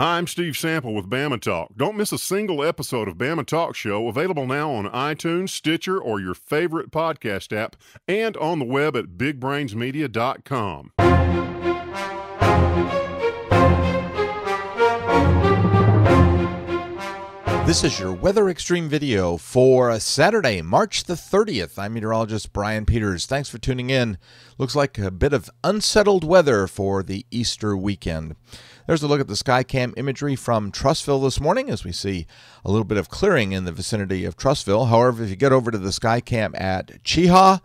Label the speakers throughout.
Speaker 1: Hi, I'm Steve Sample with Bama Talk. Don't miss a single episode of Bama Talk Show, available now on iTunes, Stitcher, or your favorite podcast app, and on the web at bigbrainsmedia.com.
Speaker 2: This is your Weather Extreme video for Saturday, March the 30th. I'm meteorologist Brian Peters. Thanks for tuning in. Looks like a bit of unsettled weather for the Easter weekend. There's a look at the Skycam imagery from Trussville this morning as we see a little bit of clearing in the vicinity of Trussville. However, if you get over to the Skycam at Cheehaw,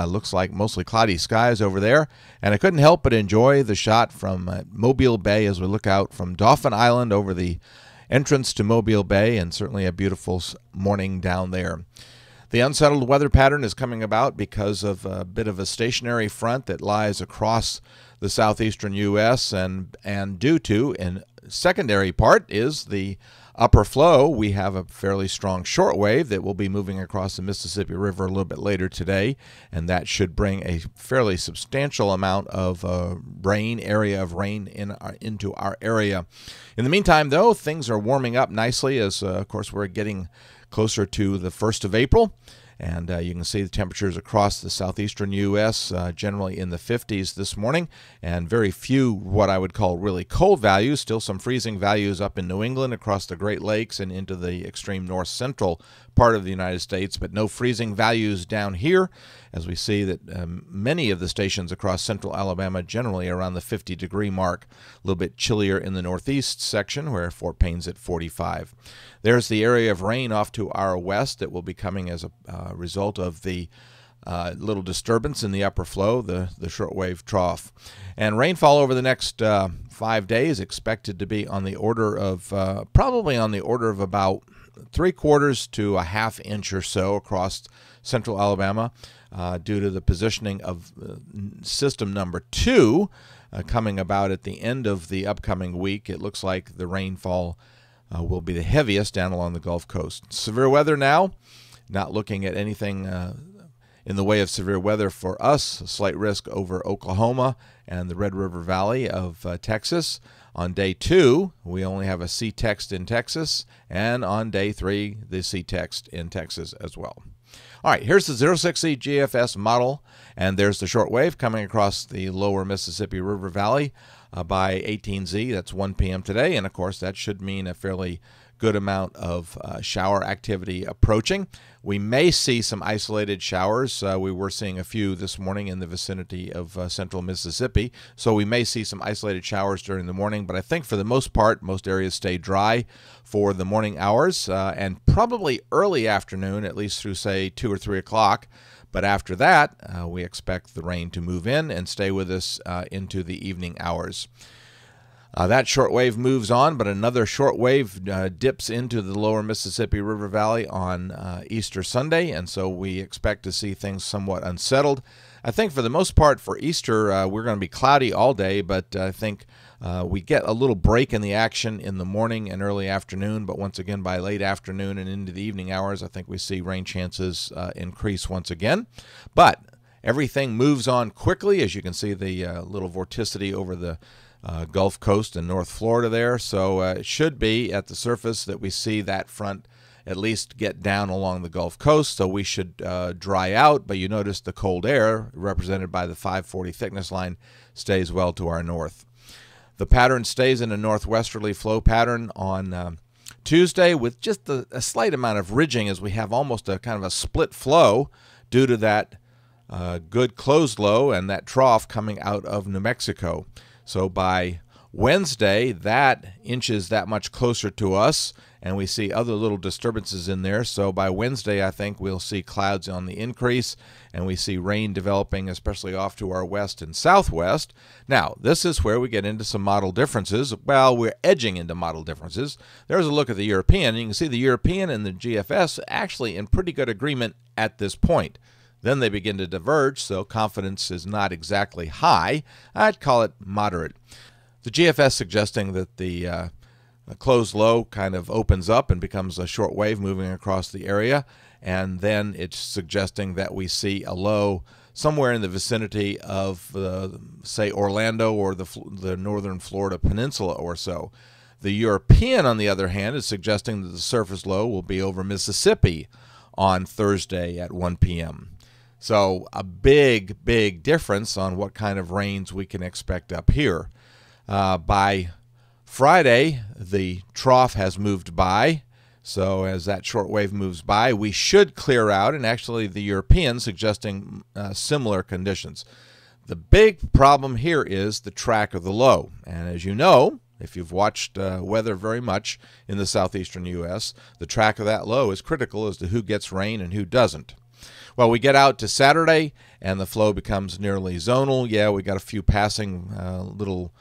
Speaker 2: looks like mostly cloudy skies over there. And I couldn't help but enjoy the shot from Mobile Bay as we look out from Dauphin Island over the entrance to Mobile Bay, and certainly a beautiful morning down there. The unsettled weather pattern is coming about because of a bit of a stationary front that lies across the southeastern U.S. and due to, in secondary part, is the upper flow. We have a fairly strong short wave that will be moving across the Mississippi River a little bit later today, and that should bring a fairly substantial amount of rain into our area. In the meantime, though, things are warming up nicely as, of course, we're getting closer to the 1st of April. And you can see the temperatures across the southeastern U.S. Generally in the 50s this morning, and very few what I would call really cold values. Still some freezing values up in New England, across the Great Lakes, and into the extreme north-central part of the United States, but no freezing values down here, as we see that many of the stations across central Alabama generally around the 50-degree mark. A little bit chillier in the northeast section, where Fort Payne's at 45. There's the area of rain off to our west that will be coming as a result of the little disturbance in the upper flow, the shortwave trough. And rainfall over the next 5 days expected to be on the order of, probably on the order of about 3/4 to a ½ inch or so across central Alabama, due to the positioning of system number 2 coming about at the end of the upcoming week. It looks like the rainfall will be the heaviest down along the Gulf Coast. Severe weather now, not looking at anything in the way of severe weather for us. A slight risk over Oklahoma and the Red River Valley of Texas. On day 2, we only have a C-text in Texas, and on day 3, the C-text in Texas as well. All right, here's the 06Z GFS model, and there's the shortwave coming across the lower Mississippi River Valley by 18Z. That's 1 p.m. today, and of course that should mean a fairly good amount of shower activity approaching. We may see some isolated showers. We were seeing a few this morning in the vicinity of central Mississippi, so we may see some isolated showers during the morning, but I think for the most part, most areas stay dry for the morning hours and probably early afternoon, at least through, say, 2 or 3 o'clock. But after that, we expect the rain to move in and stay with us into the evening hours. That shortwave moves on, but another shortwave dips into the lower Mississippi River Valley on Easter Sunday, and so we expect to see things somewhat unsettled. I think for the most part for Easter, we're going to be cloudy all day, but I think we get a little break in the action in the morning and early afternoon, but once again by late afternoon and into the evening hours, I think we see rain chances increase once again. But everything moves on quickly, as you can see the little vorticity over the Gulf Coast and North Florida there. So it should be at the surface that we see that front at least get down along the Gulf Coast, so we should dry out, but you notice the cold air represented by the 540 thickness line stays well to our north. The pattern stays in a northwesterly flow pattern on Tuesday with just a slight amount of ridging, as we have almost a kind of a split flow due to that good closed low and that trough coming out of New Mexico. So by Wednesday, that inches that much closer to us, and we see other little disturbances in there. So by Wednesday, I think we'll see clouds on the increase, and we see rain developing, especially off to our west and southwest. Now, this is where we get into some model differences. Well, we're edging into model differences. There's a look at the European, and you can see the European and the GFS actually in pretty good agreement at this point. Then they begin to diverge, so confidence is not exactly high. I'd call it moderate. The GFS suggesting that the closed low kind of opens up and becomes a short wave moving across the area, and then it's suggesting that we see a low somewhere in the vicinity of, say, Orlando or the northern Florida peninsula or so. The European, on the other hand, is suggesting that the surface low will be over Mississippi on Thursday at 1 p.m. So a big, big difference on what kind of rains we can expect up here. By Friday, the trough has moved by. So as that short wave moves by, we should clear out, and actually the European suggesting similar conditions. The big problem here is the track of the low. And as you know, if you've watched weather very much in the southeastern U.S., the track of that low is critical as to who gets rain and who doesn't. Well, we get out to Saturday, and the flow becomes nearly zonal. Yeah, we got a few passing little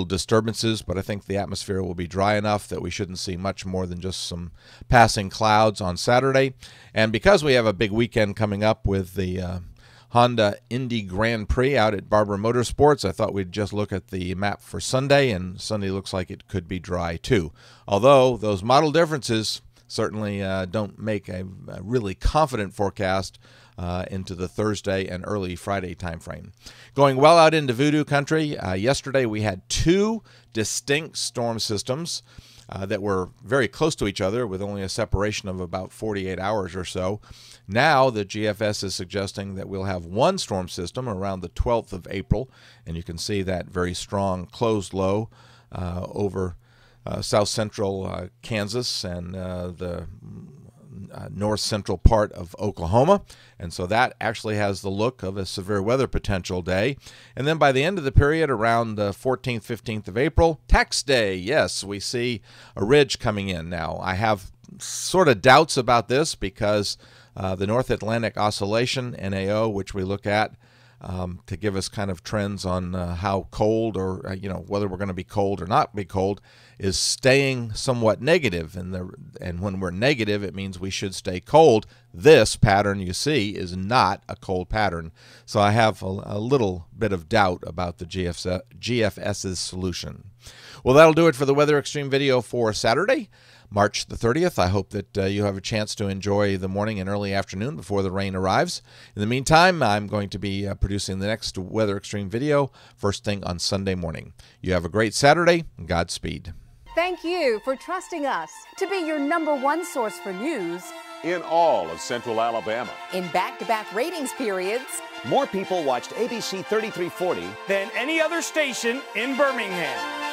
Speaker 2: disturbances, but I think the atmosphere will be dry enough that we shouldn't see much more than just some passing clouds on Saturday. And because we have a big weekend coming up with the Honda Indy Grand Prix out at Barber Motorsports, I thought we'd just look at the map for Sunday, and Sunday looks like it could be dry too. Although those model differences certainly don't make a really confident forecast into the Thursday and early Friday timeframe. Going well out into voodoo country, yesterday we had two distinct storm systems that were very close to each other with only a separation of about 48 hours or so. Now the GFS is suggesting that we'll have one storm system around the 12th of April, and you can see that very strong closed low over south central Kansas and the north central part of Oklahoma. And so that actually has the look of a severe weather potential day. And then by the end of the period, around the 14th, 15th of April, tax day, yes, we see a ridge coming in. Now, I have sort of doubts about this because the North Atlantic Oscillation, NAO, which we look at to give us kind of trends on how cold or, whether we're going to be cold or not be cold, is staying somewhat negative. And when we're negative, it means we should stay cold. This pattern you see is not a cold pattern. So I have a little bit of doubt about the GFS's solution. Well, that'll do it for the Weather Xtreme video for Saturday, March the 30th. I hope that you have a chance to enjoy the morning and early afternoon before the rain arrives. In the meantime, I'm going to be producing the next Weather Xtreme video first thing on Sunday morning. You have a great Saturday, and Godspeed.
Speaker 3: Thank you for trusting us to be your #1 source for news
Speaker 4: in all of Central Alabama.
Speaker 3: in back-to-back ratings periods.
Speaker 5: More people watched ABC 3340
Speaker 6: than any other station in Birmingham.